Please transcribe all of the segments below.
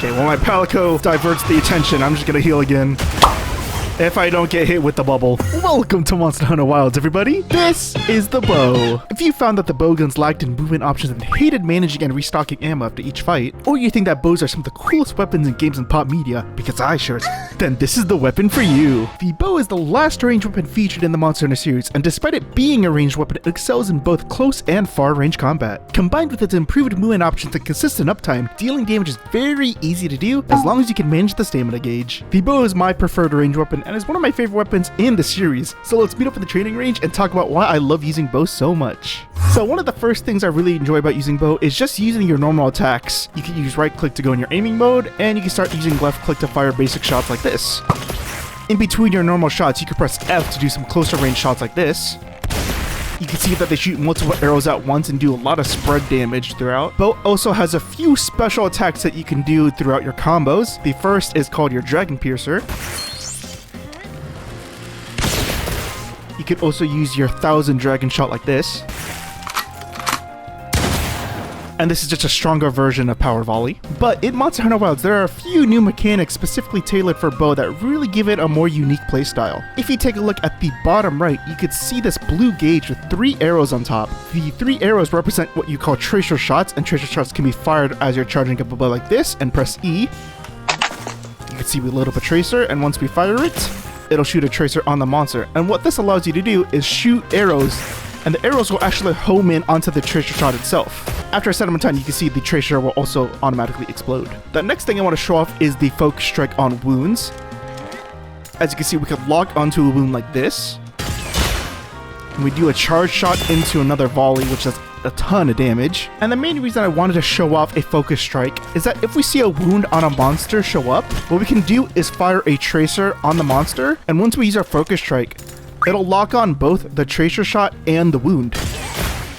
Okay, well my Palico diverts the attention. I'm just gonna heal again. If I don't get hit with the bubble. Welcome to Monster Hunter Wilds, everybody. This is the bow. If you found that the bow guns lacked in movement options and hated managing and restocking ammo after each fight, or you think that bows are some of the coolest weapons in games and pop media, because I sure then this is the weapon for you. The bow is the last ranged weapon featured in the Monster Hunter series, and despite it being a ranged weapon, it excels in both close and far range combat. Combined with its improved movement options and consistent uptime, dealing damage is very easy to do as long as you can manage the stamina gauge. The bow is my preferred ranged weapon and is one of my favorite weapons in the series, so let's meet up at the training range and talk about why I love using bow so much. So one of the first things I really enjoy about using bow is just using your normal attacks. You can use right click to go in your aiming mode, and you can start using left click to fire basic shots like this. In between your normal shots, you can press F to do some closer range shots like this. You can see that they shoot multiple arrows at once and do a lot of spread damage throughout. Bow also has a few special attacks that you can do throughout your combos. The first is called your Dragon Piercer. You can also use your 1000 Dragon Shot like this. And this is just a stronger version of Power Volley. But in Monster Hunter Wilds, there are a few new mechanics specifically tailored for bow that really give it a more unique playstyle. If you take a look at the bottom right, you could see this blue gauge with 3 arrows on top. The 3 arrows represent what you call tracer shots, and tracer shots can be fired as you're charging up a bow like this, and press E. You can see we load up a tracer, and once we fire it, it'll shoot a tracer on the monster. And what this allows you to do is shoot arrows, and the arrows will actually home in onto the tracer shot itself. After a set amount of time, you can see the tracer will also automatically explode. The next thing I want to show off is the focus strike on wounds. As you can see, we can lock onto a wound like this. And we do a charge shot into another volley, which does a ton of damage. And the main reason I wanted to show off a focus strike is that if we see a wound on a monster show up, what we can do is fire a tracer on the monster, and once we use our focus strike, it'll lock on both the tracer shot and the wound,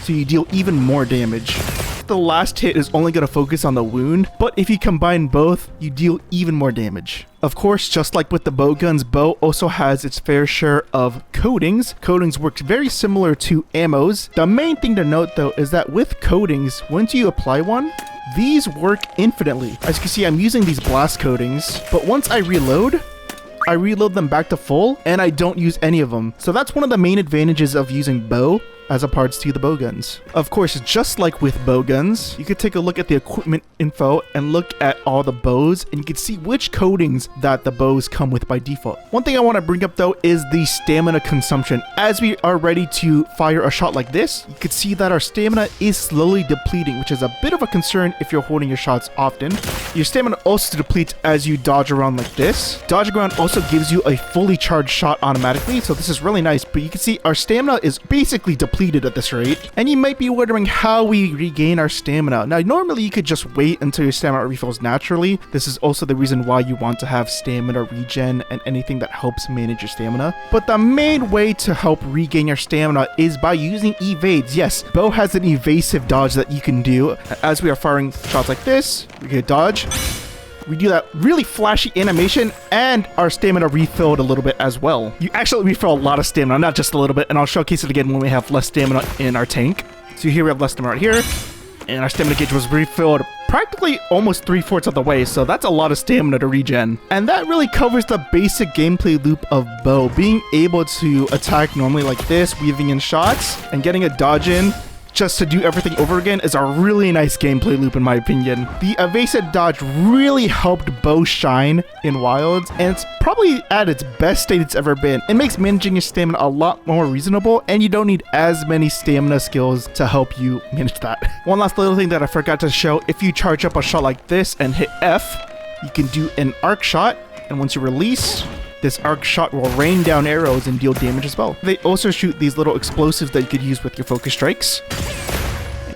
so you deal even more damage. The last hit is only going to focus on the wound, but if you combine both, you deal even more damage. Of course, just like with the bow guns, bow also has its fair share of coatings. Coatings work very similar to ammos. The main thing to note though is that with coatings, once you apply one, these work infinitely. As you can see, I'm using these blast coatings, but once I reload them back to full, and I don't use any of them. So that's one of the main advantages of using bow as opposed to the bow guns. Of course, just like with bow guns, you could take a look at the equipment info and look at all the bows, and you can see which coatings that the bows come with by default. One thing I want to bring up though is the stamina consumption. As we are ready to fire a shot like this, you can see that our stamina is slowly depleting, which is a bit of a concern if you're holding your shots often. Your stamina also depletes as you dodge around like this. Dodging around also gives you a fully charged shot automatically, so this is really nice, but you can see our stamina is basically depleted at this rate. And you might be wondering how we regain our stamina. Now, normally you could just wait until your stamina refills naturally. This is also the reason why you want to have stamina regen and anything that helps manage your stamina. But the main way to help regain your stamina is by using evades. Yes, bow has an evasive dodge that you can do. As we are firing shots like this, we can dodge. We do that really flashy animation, and our stamina refilled a little bit as well. You actually refill a lot of stamina, not just a little bit, and I'll showcase it again when we have less stamina in our tank. So here we have less stamina right here, and our stamina gauge was refilled practically almost 3/4 of the way, so that's a lot of stamina to regen. And that really covers the basic gameplay loop of bow. Being able to attack normally like this, weaving in shots, and getting a dodge in just to do everything over again is a really nice gameplay loop in my opinion. The evasive dodge really helped bow shine in Wilds, and it's probably at its best state it's ever been. It makes managing your stamina a lot more reasonable, and you don't need as many stamina skills to help you manage that. One last little thing that I forgot to show, if you charge up a shot like this and hit F, you can do an arc shot, and once you release, this arc shot will rain down arrows and deal damage as well. They also shoot these little explosives that you could use with your focus strikes.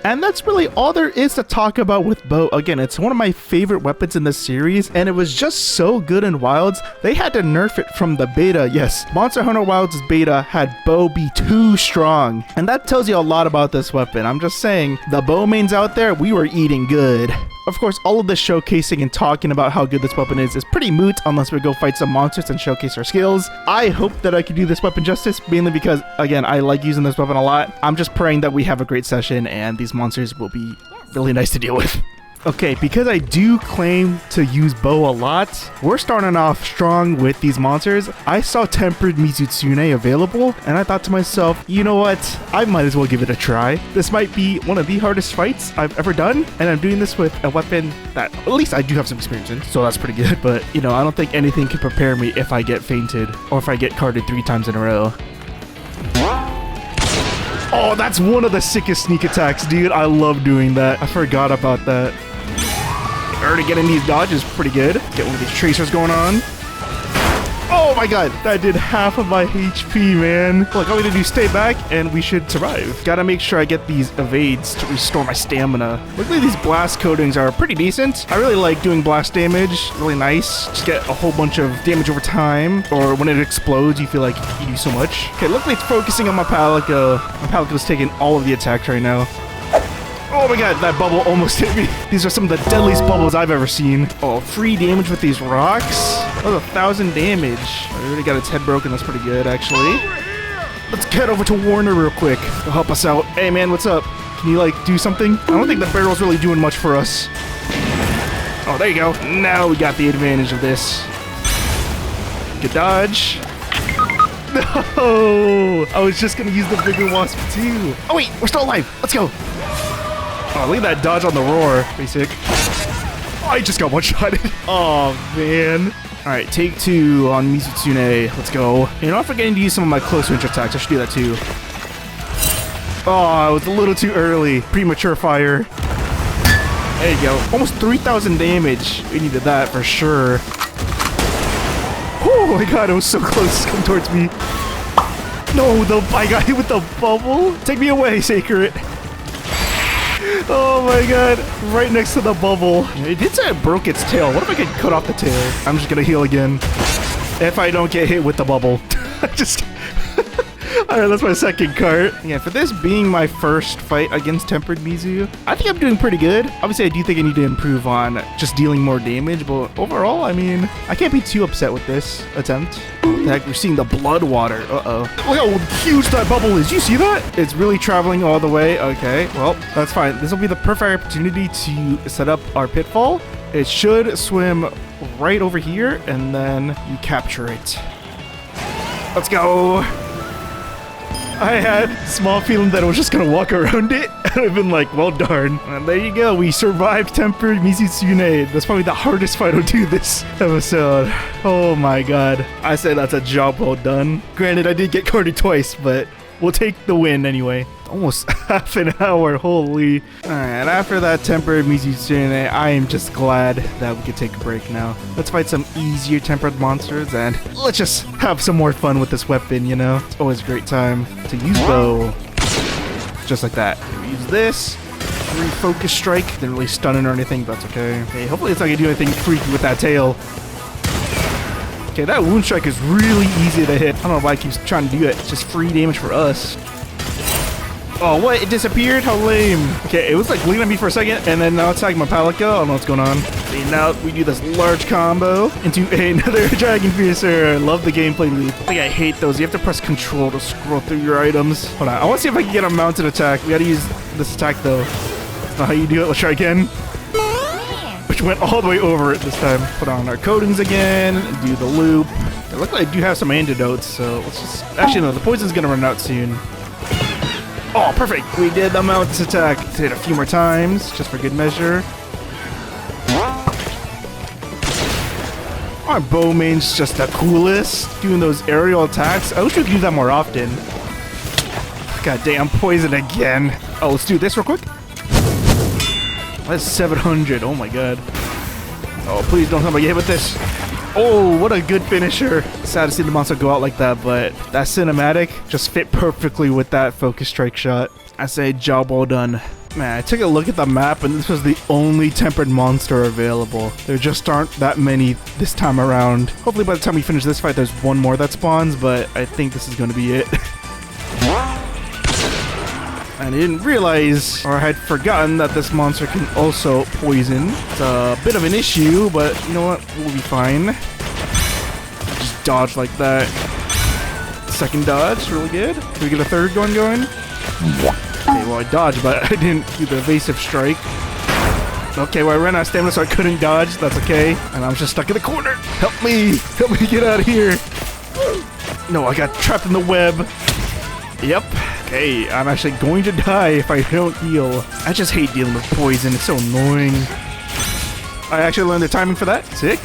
And that's really all there is to talk about with bow. Again, it's one of my favorite weapons in this series, and it was just so good in Wilds, they had to nerf it from the beta. Yes, Monster Hunter Wilds' beta had bow be too strong, and that tells you a lot about this weapon. I'm just saying, the bow mains out there, we were eating good. Of course, all of this showcasing and talking about how good this weapon is pretty moot unless we go fight some monsters and showcase our skills. I hope that I can do this weapon justice, mainly because, again, I like using this weapon a lot. I'm just praying that we have a great session and these monsters will be really nice to deal with. Okay, because I do claim to use bow a lot, we're starting off strong with these monsters. I saw Tempered Mizutsune available, and I thought to myself, you know what? I might as well give it a try. This might be one of the hardest fights I've ever done, and I'm doing this with a weapon that at least I do have some experience in, so that's pretty good. But, you know, I don't think anything can prepare me if I get fainted or if I get carded 3 times in a row. Oh, that's one of the sickest sneak attacks, dude. I love doing that. I forgot about that. Already getting these dodges pretty good. Get one of these tracers going on. Oh my god, that did half of my HP, man. Look, all we need to do is stay back and we should survive. Gotta make sure I get these evades to restore my stamina. Luckily, these blast coatings are pretty decent. I really like doing blast damage. Really nice. Just get a whole bunch of damage over time. Or when it explodes, you feel like you do so much. Okay, luckily it's focusing on my Palico. My Palico's taking all of the attacks right now. Oh my god, that bubble almost hit me. These are some of the deadliest bubbles I've ever seen. Oh, free damage with these rocks. Oh, 1,000 damage. I already got its head broken. That's pretty good, actually. Let's head over to Warner real quick. He'll help us out. Hey, man, what's up? Can you, like, do something? I don't think the barrel's really doing much for us. Oh, there you go. Now we got the advantage of this. Good dodge. No! I was just gonna use the bigger wasp, too. Oh, wait, we're still alive. Let's go. Oh, look at that dodge on the roar. Pretty sick. Oh, I just got one-shotted. Oh, man. All right, take 2 on Mizutsune. Let's go. You know, I'm forgetting to use some of my close range attacks. I should do that, too. Oh, I was a little too early. Premature fire. There you go. Almost 3,000 damage. We needed that for sure. Oh, my God. It was so close to come towards me. No, I got hit with the bubble. Take me away, Sacred. Oh my god, right next to the bubble. It did say it broke its tail. What if I could cut off the tail? I'm just gonna heal again. If I don't get hit with the bubble. Alright, that's my second cart. Yeah, for this being my first fight against Tempered Mizu, I think I'm doing pretty good. Obviously, I do think I need to improve on just dealing more damage, but overall, I mean, I can't be too upset with this attempt. What the heck, we're seeing the blood water. Uh-oh. Look how huge that bubble is. You see that? It's really traveling all the way. Okay, well, that's fine. This will be the perfect opportunity to set up our pitfall. It should swim right over here, and then you capture it. Let's go. I had a small feeling that I was just gonna walk around it. I've been like, well darn. And there you go, we survived Tempered Mizutsune. That's probably the hardest fight I'll do this episode. Oh my god. I say that's a job well done. Granted, I did get carded twice, but we'll take the win anyway. Almost half an hour, holy. Alright, after that Tempered Mizutsune, I am just glad that we could take a break now. Let's fight some easier tempered monsters and let's just have some more fun with this weapon, you know? It's always a great time to use bow. Just like that. We use this. Refocus strike. Didn't really stun it or anything, but that's okay. Okay, hopefully it's not gonna do anything freaky with that tail. Okay, that wound strike is really easy to hit. I don't know why it keeps trying to do it. It's just free damage for us. Oh, what? It disappeared? How lame. Okay, it was like looking at me for a second, and then now it's attacking my Palico. I don't know what's going on. See, now we do this large combo into another Dragon Piercer. Love the gameplay loop. I think I hate those. You have to press control to scroll through your items. Hold on. I want to see if I can get a mounted attack. We got to use this attack, though. That's not how you do it. Let's try again. Which went all the way over it this time. Put on our coatings again. Do the loop. It looks like I do have some antidotes, so let's just... Actually, no. The poison's going to run out soon. Oh, perfect. We did the mounted attack. Let's hit a few more times, just for good measure. Our bowman's just the coolest. Doing those aerial attacks. I wish we could do that more often. God damn, poison again. Oh, let's do this real quick. That's 700. Oh my god. Oh, please don't tell me I get hit with this. Oh, what a good finisher. Sad to see the monster go out like that, but that cinematic just fit perfectly with that focus strike shot. I say job well done. Man, I took a look at the map and this was the only tempered monster available. There just aren't that many this time around. Hopefully by the time we finish this fight, there's one more that spawns, but I think this is going to be it. I didn't realize, or I had forgotten, that this monster can also poison. It's a bit of an issue, but you know what? We'll be fine. Just dodge like that. Second dodge, really good. Can we get a third one going? Okay, well I dodged, but I didn't do the evasive strike. Okay, well, I ran out of stamina, so I couldn't dodge. That's okay. And I'm just stuck in the corner. Help me! Help me get out of here! No, I got trapped in the web. Yep. Okay, I'm actually going to die if I don't heal. I just hate dealing with poison. It's so annoying. I actually learned the timing for that. Sick.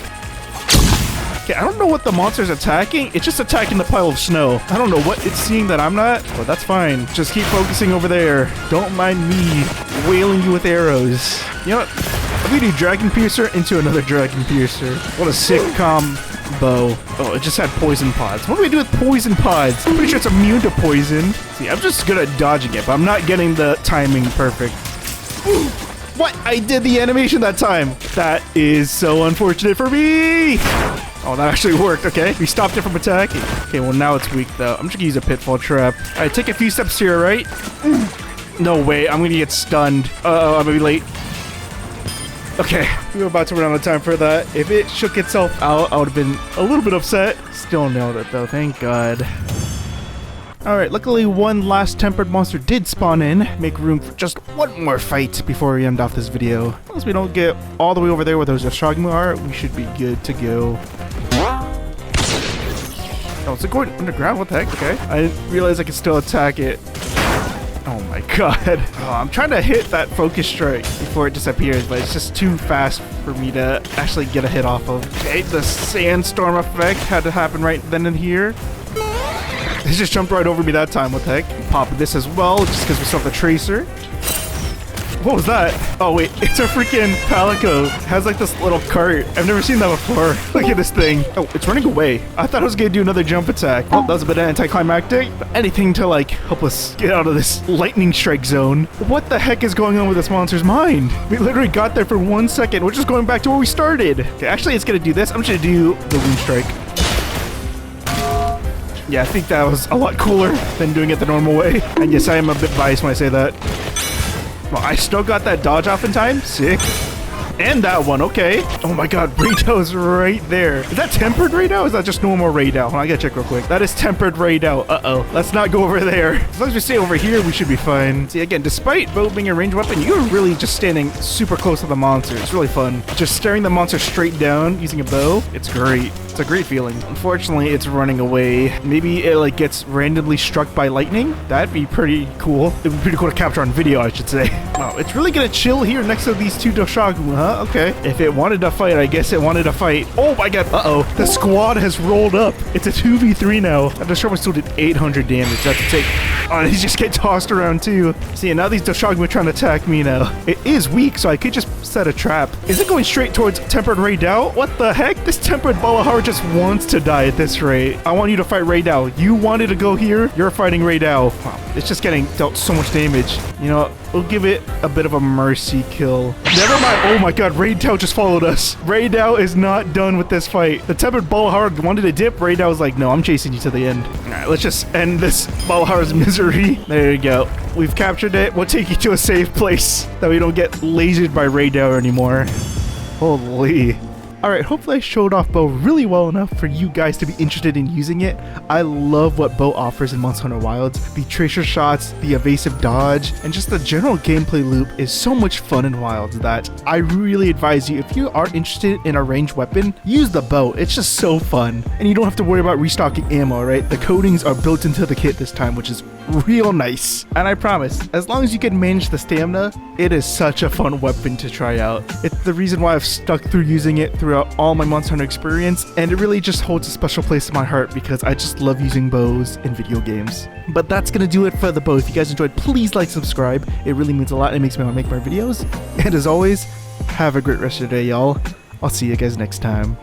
Okay, I don't know what the monster's attacking. It's just attacking the pile of snow. I don't know what it's seeing that I'm not, but that's fine. Just keep focusing over there. Don't mind me wailing you with arrows. You know what? We do Dragon Piercer into another Dragon Piercer. What a sick combo. Oh, it just had poison pods. What do we do with poison pods? I'm pretty sure it's immune to poison. See, I'm just good at dodging it, but I'm not getting the timing perfect. Ooh. What? I did the animation that time. That is so unfortunate for me. Oh, that actually worked. Okay, we stopped it from attacking. Okay, well, now it's weak, though. I'm just gonna use a pitfall trap. All right, take a few steps here, right? No way. I'm gonna get stunned. Uh-oh, I'm gonna be late. Okay, we were about to run out of time for that. If it shook itself out, I would have been a little bit upset. Still nailed it, though. Thank God. Alright, luckily one last tempered monster did spawn in. Make room for just one more fight before we end off this video. As long as we don't get all the way over there where those Ashogmu are, we should be good to go. Oh, is it going underground? What the heck? Okay. I didn't realize I could still attack it. Oh my god. Oh, I'm trying to hit that focus strike before it disappears, but it's just too fast for me to actually get a hit off of. Okay, the sandstorm effect had to happen right then and here. It just jumped right over me that time. What the heck? Pop this as well, just because we still have the tracer. What was that? Oh wait, it's a freaking Palico. It has like this little cart. I've never seen that before. Look at this thing. Oh, it's running away. I thought I was gonna do another jump attack. Oh, that was a bit anticlimactic. But anything to like help us get out of this lightning strike zone. What the heck is going on with this monster's mind? We literally got there for 1 second. We're just going back to where we started. Okay, actually it's gonna do this. I'm just gonna do the wind strike. Yeah, I think that was a lot cooler than doing it the normal way. And yes, I am a bit biased when I say that. Well, I still got that dodge off in time. Sick. And that one, okay. Oh my god, Raydow's right there. Is that tempered Raydow or is that just normal Raydow? I gotta check real quick. That is tempered Raydow. Uh-oh. Let's not go over there. As long as we stay over here, we should be fine. See, again, despite bow being a ranged weapon, you're really just standing super close to the monster. It's really fun. Just staring the monster straight down using a bow. It's great. It's a great feeling. Unfortunately, it's running away. Maybe it like gets randomly struck by lightning. That'd be pretty cool. It'd be pretty cool to capture on video, I should say. Wow, it's really gonna chill here next to these two Doshagu, huh? Okay. If it wanted to fight, I guess it wanted to fight. Oh my god. Uh-oh. The squad has rolled up. It's a 2v3 now. That Doshagu still did 800 damage. That's to take. Oh, he just get tossed around too. See, now these Doshagu are trying to attack me now. It is weak, so I could just set a trap. Is it going straight towards tempered Raydow? What the heck? This tempered Balahar just wants to die at this rate. I want you to fight Raydow. You wanted to go here. You're fighting Raydow. Wow, it's just getting dealt so much damage. You know, we'll give it a bit of a mercy kill. Never mind. Oh my god, Raydow just followed us. Raydow is not done with this fight. The tempered Balahar wanted to dip. Raydow was like, no, I'm chasing you to the end. All right, let's just end this Balahar's misery. There you go. We've captured it. We'll take you to a safe place that we don't get lasered by Raydow anymore. Holy. Alright, hopefully I showed off bow really well enough for you guys to be interested in using it. I love what bow offers in Monster Hunter Wilds. The tracer shots, the evasive dodge, and just the general gameplay loop is so much fun in Wilds that I really advise you, if you are interested in a ranged weapon, use the bow. It's just so fun. And you don't have to worry about restocking ammo, right? The coatings are built into the kit this time, which is real nice. And I promise, as long as you can manage the stamina, it is such a fun weapon to try out. It's the reason why I've stuck through using it throughout all my Monster Hunter experience, and it really just holds a special place in my heart because I just love using bows in video games. But that's gonna do it for the bow. If you guys enjoyed, please like, subscribe. It really means a lot. It makes me want to make more videos. And as always, have a great rest of the day, y'all. I'll see you guys next time.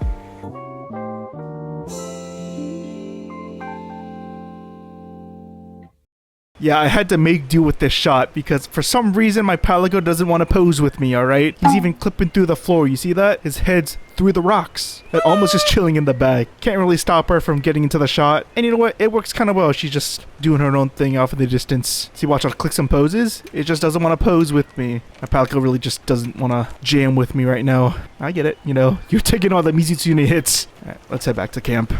Yeah, I had to make do with this shot because for some reason my Palico doesn't want to pose with me, alright? He's even clipping through the floor, you see that? His head's through the rocks. And almost just chilling in the back. Can't really stop her from getting into the shot. And you know what? It works kind of well. She's just doing her own thing off in the distance. See, watch, I'll click some poses. It just doesn't want to pose with me. My Palico really just doesn't want to jam with me right now. I get it, you know. You're taking all the Mizutsune hits. Alright, let's head back to camp.